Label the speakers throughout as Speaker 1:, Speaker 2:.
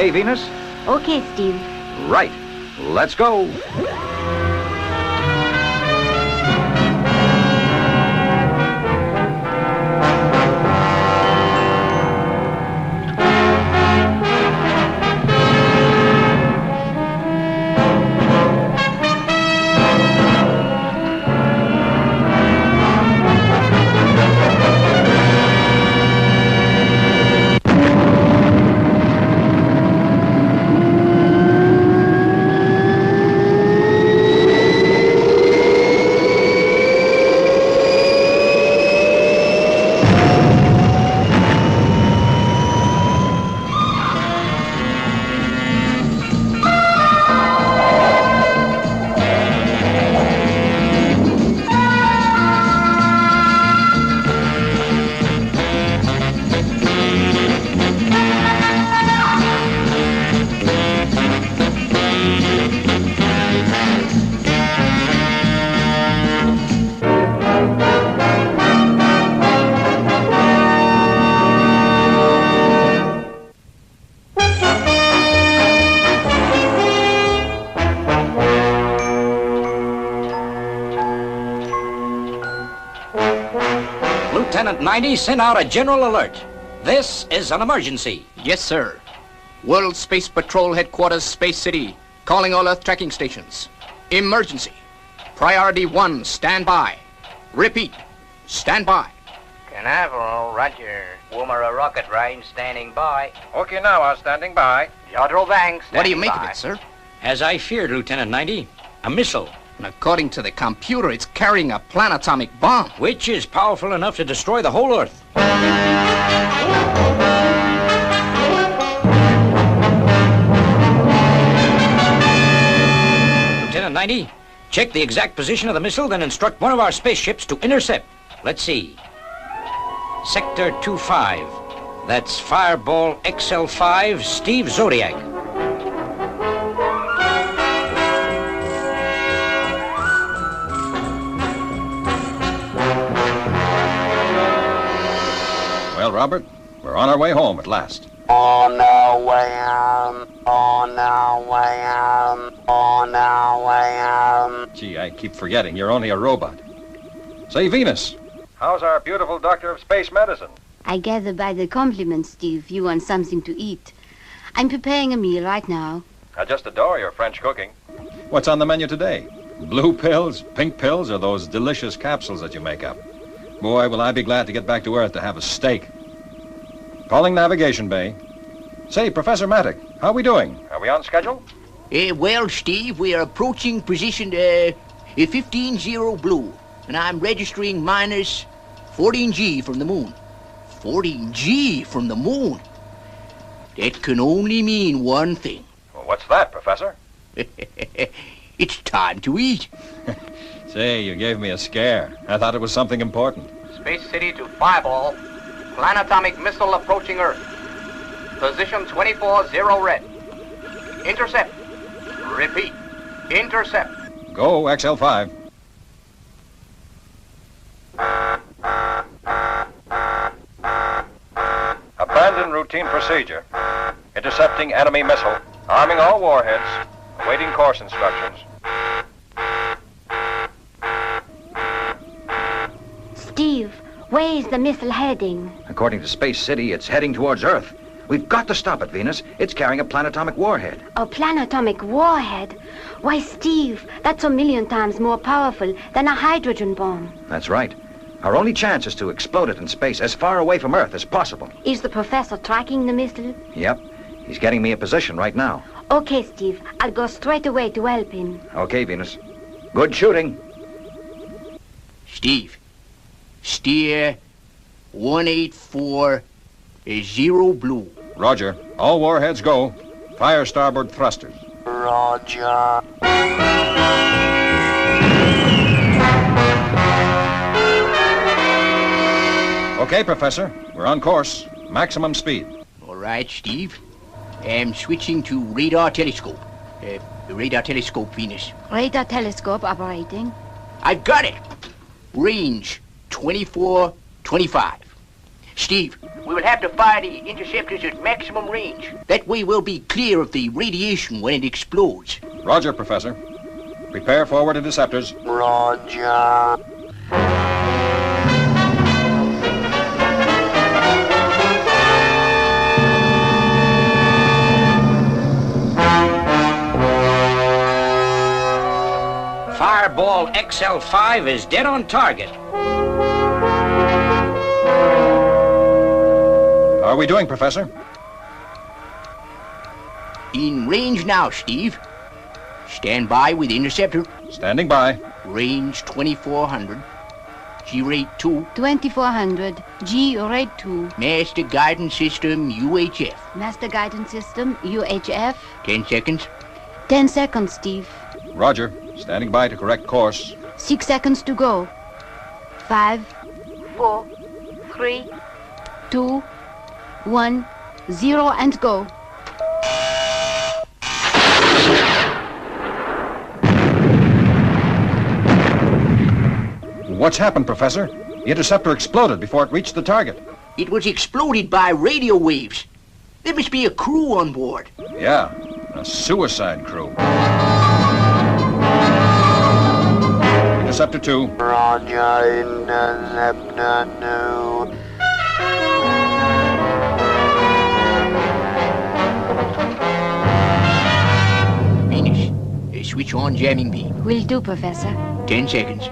Speaker 1: Okay, Venus?
Speaker 2: Okay, Steve.
Speaker 1: Right. Let's go.
Speaker 3: Lieutenant 90, send out a general alert. This is an emergency.
Speaker 4: Yes, sir. World Space Patrol Headquarters, Space City. Calling all Earth tracking stations. Emergency. Priority 1, stand by. Repeat, stand by.
Speaker 5: Canaveral, roger. Woomera rocket range, standing by.
Speaker 6: Okinawa, standing by.
Speaker 5: Yodel Bank, standing by.
Speaker 4: What do you make of it, sir?
Speaker 3: As I feared, Lieutenant 90, a missile,
Speaker 4: And according to the computer, it's carrying a planetomic bomb.
Speaker 3: which is powerful enough to destroy the whole Earth. Lieutenant 90, check the exact position of the missile, then instruct one of our spaceships to intercept. Let's see. Sector 25. That's Fireball XL5, Steve Zodiac.
Speaker 6: Well, Robert, we're on our way home at last.
Speaker 5: On our way home, on our way home, on our way home.
Speaker 6: Gee, I keep forgetting you're only a robot. Say, Venus, how's our beautiful doctor of space medicine?
Speaker 2: I gather by the compliments, Steve, you want something to eat. I'm preparing a meal right now.
Speaker 6: I just adore your French cooking. What's on the menu today? Blue pills, pink pills, or those delicious capsules that you make up? Boy, will I be glad to get back to Earth to have a steak. Calling Navigation Bay. Say, Professor Mattick, how are we doing? Are we on schedule?
Speaker 4: Well, Steve, we are approaching position 15-0 blue, and I'm registering minus 14G from the moon. 14G from the moon? That can only mean one thing.
Speaker 6: Well, what's that, Professor?
Speaker 4: It's time to eat.
Speaker 6: Say, you gave me a scare. I thought it was something important.
Speaker 5: Space City to Fireball. Planetomic missile approaching Earth. Position 24-0 red. Intercept. Repeat. Intercept.
Speaker 6: Go, XL5. Abandon routine procedure. Intercepting enemy missile. Arming all warheads. Awaiting course instructions.
Speaker 2: Steve, where is the missile heading?
Speaker 1: According to Space City, it's heading towards Earth. We've got to stop it, Venus. It's carrying a planetomic warhead.
Speaker 2: A planetomic warhead? Why, Steve, that's a million times more powerful than a hydrogen bomb.
Speaker 1: That's right. Our only chance is to explode it in space as far away from Earth as possible.
Speaker 2: Is the professor tracking the missile?
Speaker 1: Yep. He's getting me a position right now.
Speaker 2: Okay, Steve, I'll go straight away to help him.
Speaker 1: Okay, Venus. Good shooting.
Speaker 4: Steve, steer 184-0 blue.
Speaker 6: Roger. All warheads go. Fire starboard thrusters.
Speaker 5: Roger.
Speaker 6: Okay, Professor. We're on course. Maximum speed.
Speaker 4: All right, Steve. I'm switching to radar telescope. Radar telescope, Venus.
Speaker 2: Radar telescope operating.
Speaker 4: I've got it. Range 24-25. Steve,
Speaker 5: We will
Speaker 4: will have to fire the interceptors at maximum range. That way we'll be clear of the radiation when it explodes.
Speaker 6: Roger, Professor. Prepare forward interceptors.
Speaker 5: Roger.
Speaker 3: Fireball XL5 is dead on target.
Speaker 6: How are we doing, Professor?
Speaker 4: In range now, Steve. Stand by with interceptor.
Speaker 6: Standing by.
Speaker 4: Range 2400. G-rate 2.
Speaker 2: 2400. G rate 2.
Speaker 4: Master guidance system UHF.
Speaker 2: Master guidance system UHF.
Speaker 4: 10 seconds.
Speaker 2: 10 seconds, Steve.
Speaker 6: Roger. Standing by to correct course.
Speaker 2: 6 seconds to go. 5, 4, 3, 2, 1, 0, and go.
Speaker 6: What's happened, Professor? The interceptor exploded before it reached the target.
Speaker 4: It was exploded by radio waves. There must be a crew on board.
Speaker 6: Yeah, a suicide crew. Interceptor 2.
Speaker 5: Roger, interceptor 2.
Speaker 4: Venus, switch on jamming beam.
Speaker 2: Will do, Professor.
Speaker 4: 10 seconds.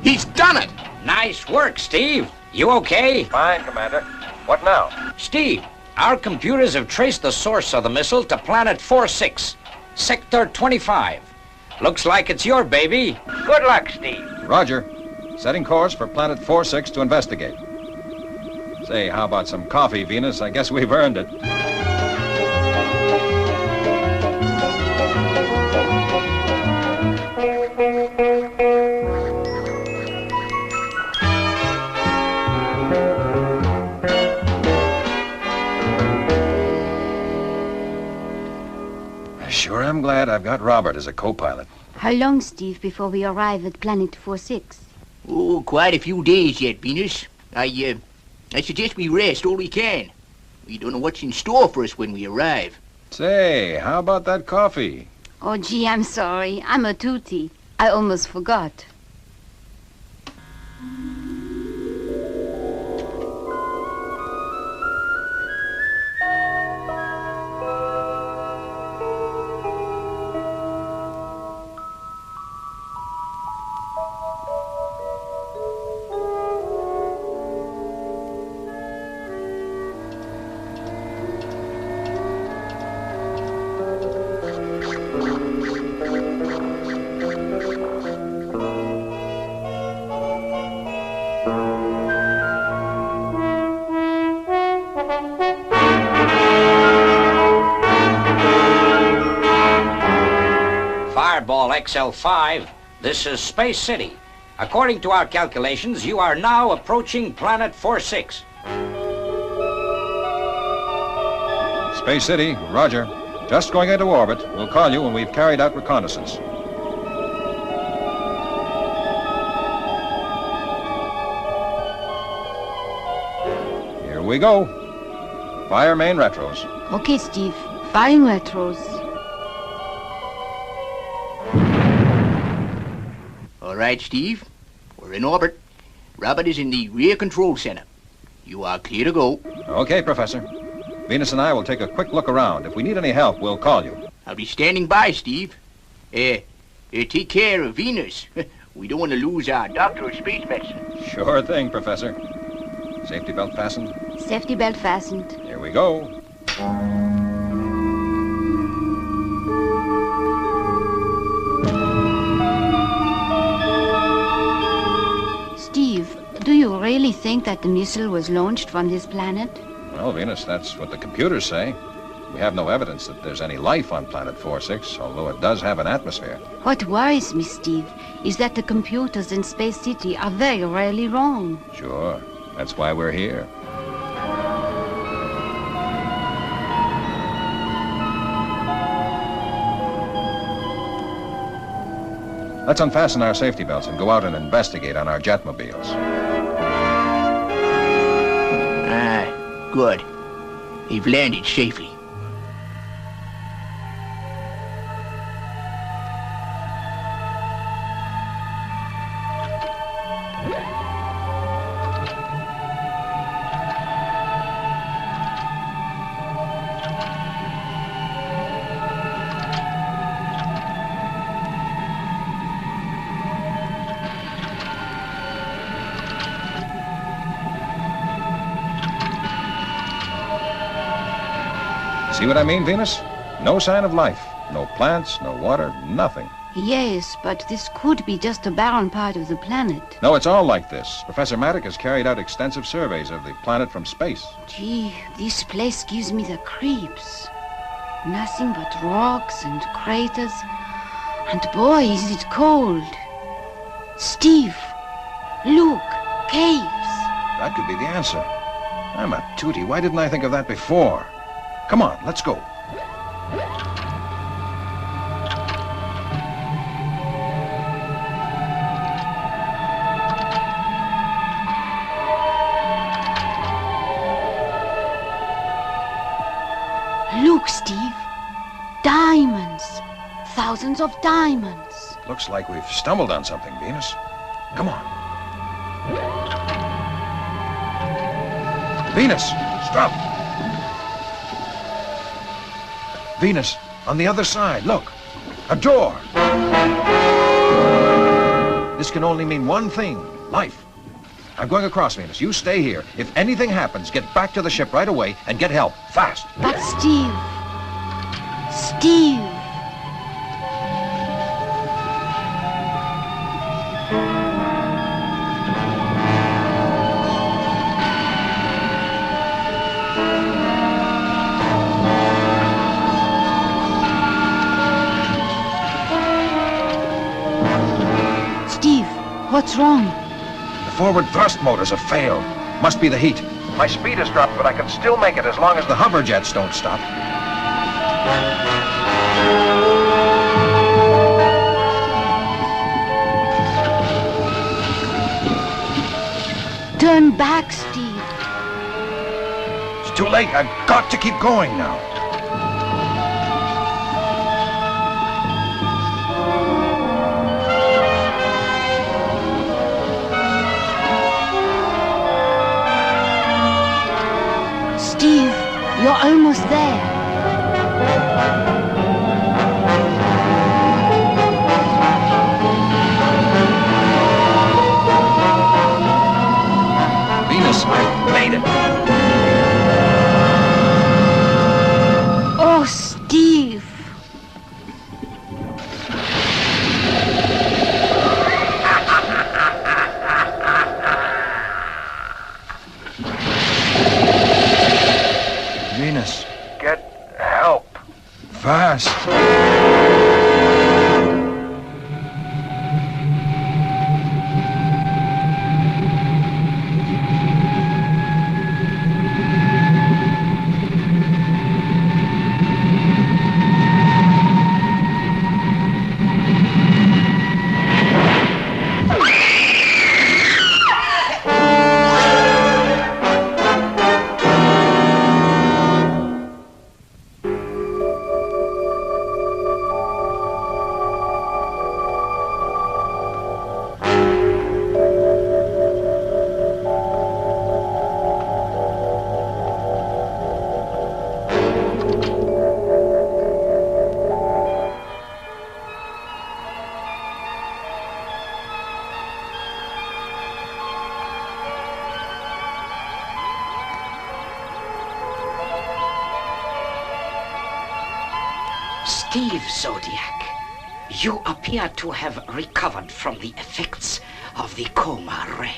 Speaker 4: He's done it!
Speaker 3: Nice work, Steve. You okay?
Speaker 6: Fine, Commander. What now?
Speaker 3: Steve, our computers have traced the source of the missile to planet 46, Sector 25. Looks like it's your baby. Good luck, Steve.
Speaker 6: Roger. Setting course for planet 46 to investigate. Say, how about some coffee, Venus? I guess we've earned it. Sure am glad I've got Robert as a co-pilot.
Speaker 2: How long, Steve, before we arrive at planet 46?
Speaker 4: Oh, quite a few days yet, Venus. I suggest we rest all we can. We don't know what's in store for us when we arrive.
Speaker 6: Say, how about that coffee?
Speaker 2: Oh, gee, I'm sorry. I'm a tootie. I almost forgot.
Speaker 3: Fireball XL5, this is Space City. According to our calculations, you are now approaching planet 46.
Speaker 6: Space City, Roger. Just going into orbit. We'll call you when we've carried out reconnaissance. Here we go. Fire main retros.
Speaker 2: Okay, Steve. Firing retros.
Speaker 4: All right, Steve. We're in orbit. Robert is in the rear control center. You are clear to go.
Speaker 6: Okay, Professor. Venus and I will take a quick look around. If we need any help, we'll call you.
Speaker 4: I'll be standing by, Steve. Take care of Venus. We don't want to lose our doctor of space medicine.
Speaker 6: Sure thing, Professor. Safety belt fastened.
Speaker 2: Safety belt fastened.
Speaker 6: Here we go.
Speaker 2: Steve, do you really think that the missile was launched from this planet?
Speaker 6: Well, Venus, that's what the computers say. We have no evidence that there's any life on planet 46, although it does have an atmosphere.
Speaker 2: What worries me, Steve, is that the computers in Space City are very rarely wrong.
Speaker 6: Sure. That's why we're here. Let's unfasten our safety belts and go out and investigate on our jetmobiles.
Speaker 4: Ah, good. They've landed safely.
Speaker 6: See what I mean, Venus? No sign of life. No plants, no water, nothing.
Speaker 2: Yes, but this could be just a barren part of the planet.
Speaker 6: No, it's all like this. Professor Maddock has carried out extensive surveys of the planet from space.
Speaker 2: Gee, this place gives me the creeps. Nothing but rocks and craters. And boy, is it cold. Steve, look, caves.
Speaker 6: That could be the answer. I'm a tootie. Why didn't I think of that before? Come on, let's go.
Speaker 2: Look, Steve. Diamonds. Thousands of diamonds.
Speaker 6: Looks like we've stumbled on something, Venus. Come on. Venus, stop. Venus, on the other side, look. A door. This can only mean one thing. Life. I'm going across, Venus. You stay here. If anything happens, get back to the ship right away and get help. Fast.
Speaker 2: But Steve. Steve. What's wrong?
Speaker 6: The forward thrust motors have failed. Must be the heat. My speed has dropped, but I can still make it as long as the hover jets don't stop.
Speaker 2: Turn back, Steve.
Speaker 6: It's too late. I've got to keep going now.
Speaker 2: Steve, you're almost there.
Speaker 6: Venus, I made it.
Speaker 2: Oh, Steve.
Speaker 6: Venus, get help. Fast.
Speaker 3: Steve Zodiac, you appear to have recovered from the effects of the coma ray.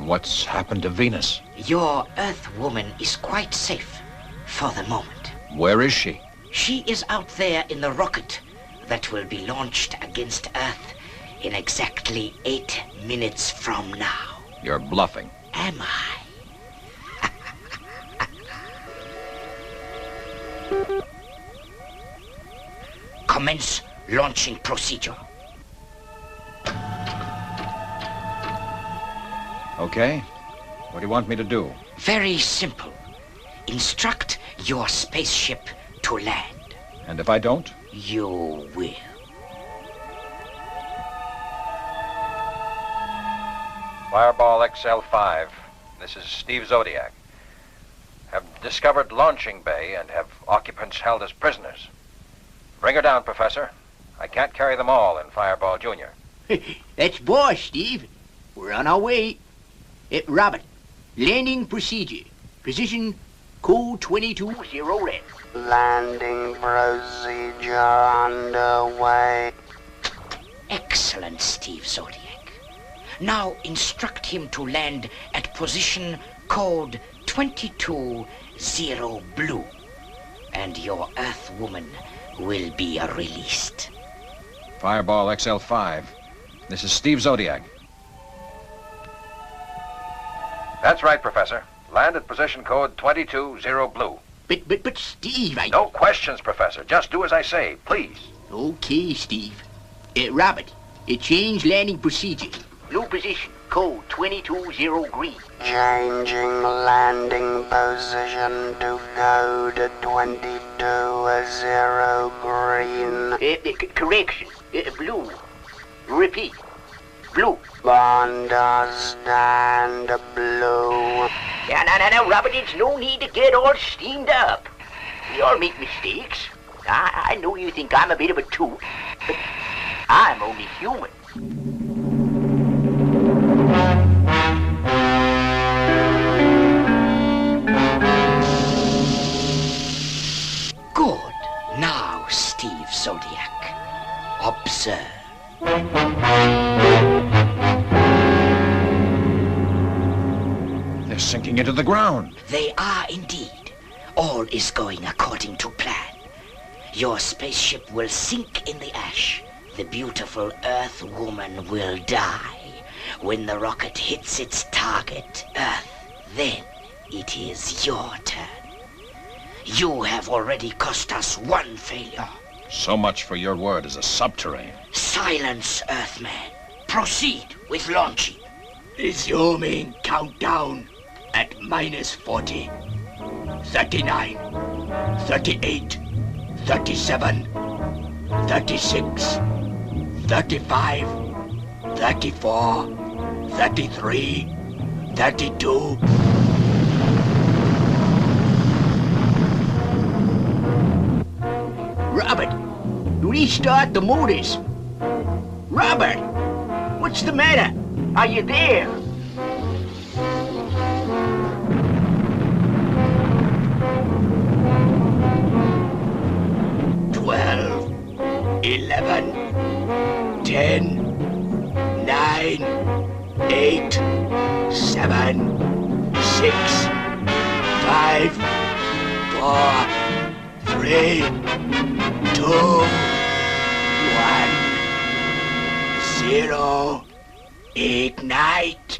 Speaker 6: What's happened to Venus?
Speaker 3: Your Earth woman is quite safe for the moment.
Speaker 6: Where is she?
Speaker 3: She is out there in the rocket that will be launched against Earth in exactly 8 minutes from now.
Speaker 6: You're bluffing.
Speaker 3: Am I? Commence launching procedure.
Speaker 6: Okay. What do you want me to do?
Speaker 3: Very simple. Instruct your spaceship to land.
Speaker 6: And if I don't?
Speaker 3: You will.
Speaker 1: Fireball XL5. This is Steve Zodiac. Have discovered launching bay and have occupants held as prisoners. Bring her down, Professor. I can't carry them all in Fireball Jr.
Speaker 4: That's boss, Steve. We're on our way. Robert, landing procedure. Position code 220 red.
Speaker 5: Landing procedure underway.
Speaker 3: Excellent, Steve Zodiac. Now instruct him to land at position code 220 blue. And your Earth woman will be released.
Speaker 6: Fireball XL5. This is Steve Zodiac.
Speaker 1: That's right, Professor. Land at position code 220 blue.
Speaker 4: But Steve,
Speaker 1: No questions, Professor. Just do as I say, please.
Speaker 4: Okay, Steve. Robert, change landing procedure. Blue position, code 220 green.
Speaker 5: Changing landing position to code 220 green.
Speaker 4: Correction, blue. Repeat, blue.
Speaker 5: Understand, blue.
Speaker 4: Now, Robert, it's no need to get all steamed up. We all make mistakes. I know you think I'm a bit of a toot, but I'm only human.
Speaker 3: Good. Now, Steve Zodiac, observe.
Speaker 6: They're sinking into the ground.
Speaker 3: They are indeed. All is going according to plan. Your spaceship will sink in the ash. The beautiful Earth woman will die. When the rocket hits its target, Earth, then it is your turn. You have already cost us one failure.
Speaker 6: So much for your word as a subterranean.
Speaker 3: Silence, Earthman. Proceed with launching.
Speaker 4: Resuming countdown at -40, 39, 38, 37, 36, 35, 34, 33, 32. Robert, restart the motors. Robert, what's the matter? Are you there? Twelve, 11, 10, 9, 8, 7, 6, 5, 4, 3, 2, 1, 0. Ignite.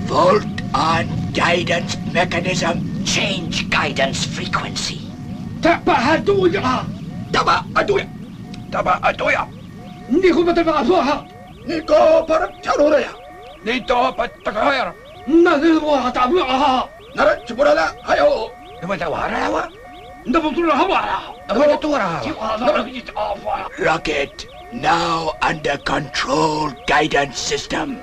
Speaker 4: Volt on guidance mechanism.
Speaker 3: Change guidance frequency.
Speaker 4: Tabahaduya. Tabahaduya.
Speaker 1: Tabahaduya.
Speaker 4: Niko patagasoha. Niko parapcharoya.
Speaker 1: Nito patagayar.
Speaker 4: Nako hatabuha. Nara chiburala hayo.
Speaker 1: Namatawarawa.
Speaker 4: Rocket now under control. Guidance system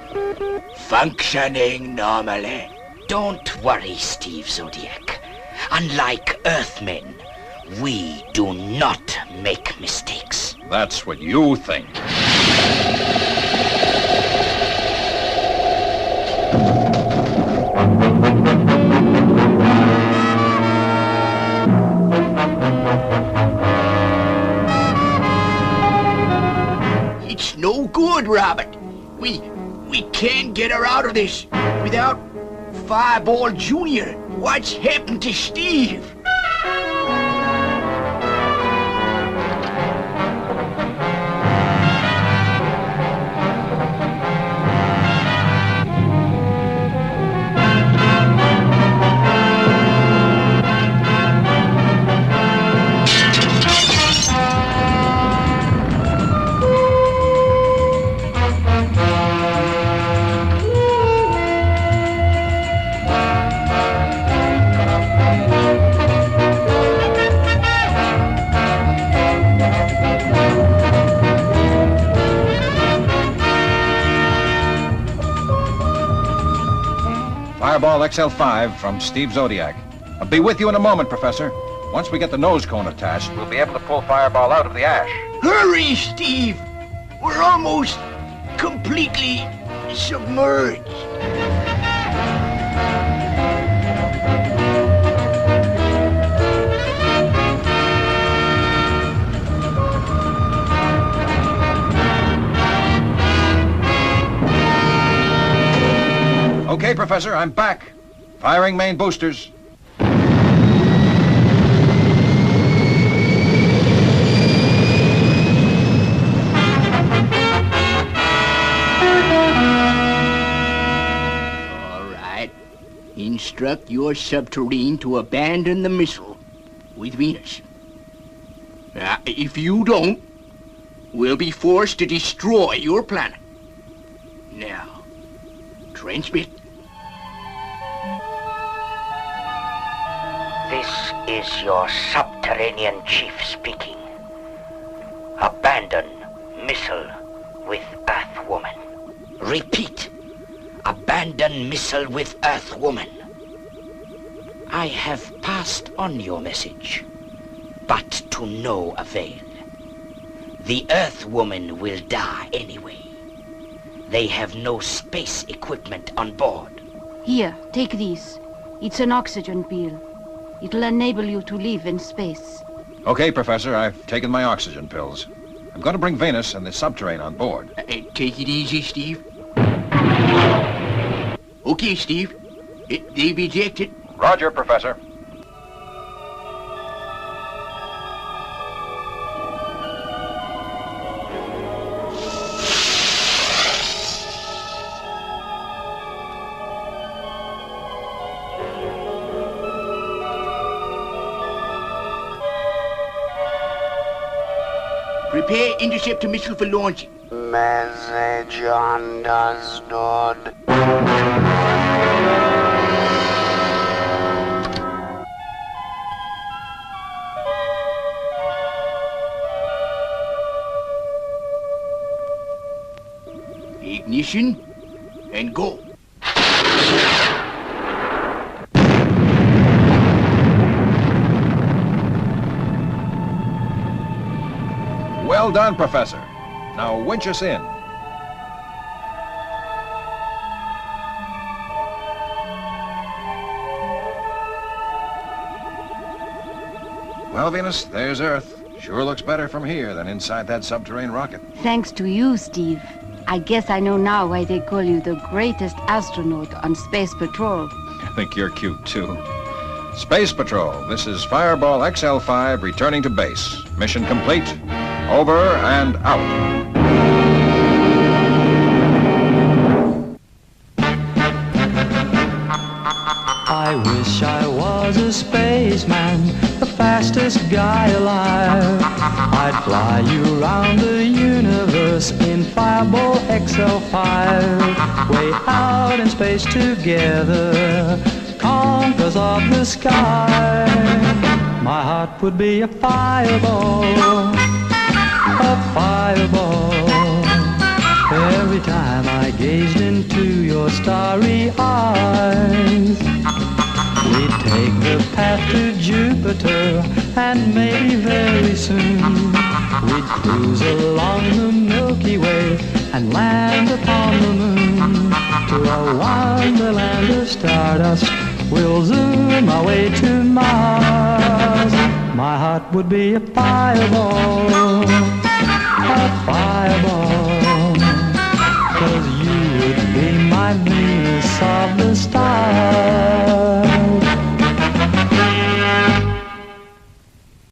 Speaker 4: functioning normally.
Speaker 3: Don't worry, Steve Zodiac. Unlike Earthmen, we do not make mistakes.
Speaker 6: That's what you think.
Speaker 4: It's no good, Robert. We can't get her out of this without Fireball Jr. What's happened to Steve?
Speaker 6: Fireball XL5 from Steve Zodiac. I'll be with you in a moment, Professor. Once we get the nose cone attached,
Speaker 1: We'll be able to pull Fireball out of the ash.
Speaker 4: Hurry, Steve! We're almost completely submerged.
Speaker 6: Okay, Professor, I'm back. Firing main boosters.
Speaker 4: All right. Instruct your subterrane to abandon the missile with Venus. If you don't, we'll be forced to destroy your planet. Now, transmit.
Speaker 7: This is your subterranean chief speaking. Abandon missile with Earthwoman. Repeat. Abandon missile with Earthwoman. I have passed on your message, but to no avail. The Earthwoman will die anyway. They have no space equipment on board.
Speaker 2: Here, take these. It's an oxygen pill. It'll enable you to live in space.
Speaker 6: Okay, Professor, I've taken my oxygen pills. I'm going to bring Venus and the subterrane on board.
Speaker 4: Take it easy, Steve. Okay, Steve. They've ejected.
Speaker 1: Roger, Professor.
Speaker 4: Prepare interceptor missile for launching.
Speaker 5: Message understood.
Speaker 4: Ignition and go.
Speaker 6: Well done, Professor. Now winch us in. Well, Venus, there's Earth. Sure looks better from here than inside that subterranean rocket.
Speaker 2: Thanks to you, Steve. I guess I know now why they call you the greatest astronaut on Space Patrol.
Speaker 6: I think you're cute, too. Space Patrol, this is Fireball XL5 returning to base. Mission complete. Over and out.
Speaker 8: I wish I was a spaceman, the fastest guy alive. I'd fly you around the universe in Fireball XL5. Way out in space together, conquerors of the sky. My heart would be a fireball, a fireball. Every time I gazed into your starry eyes, we'd take the path to Jupiter, and maybe very soon we'd cruise along the Milky Way and land upon the moon. To a wonderland of stardust, we'll zoom our way to Mars. My heart would be a fireball, a fireball. 'Cause you would be my Venus of the stars.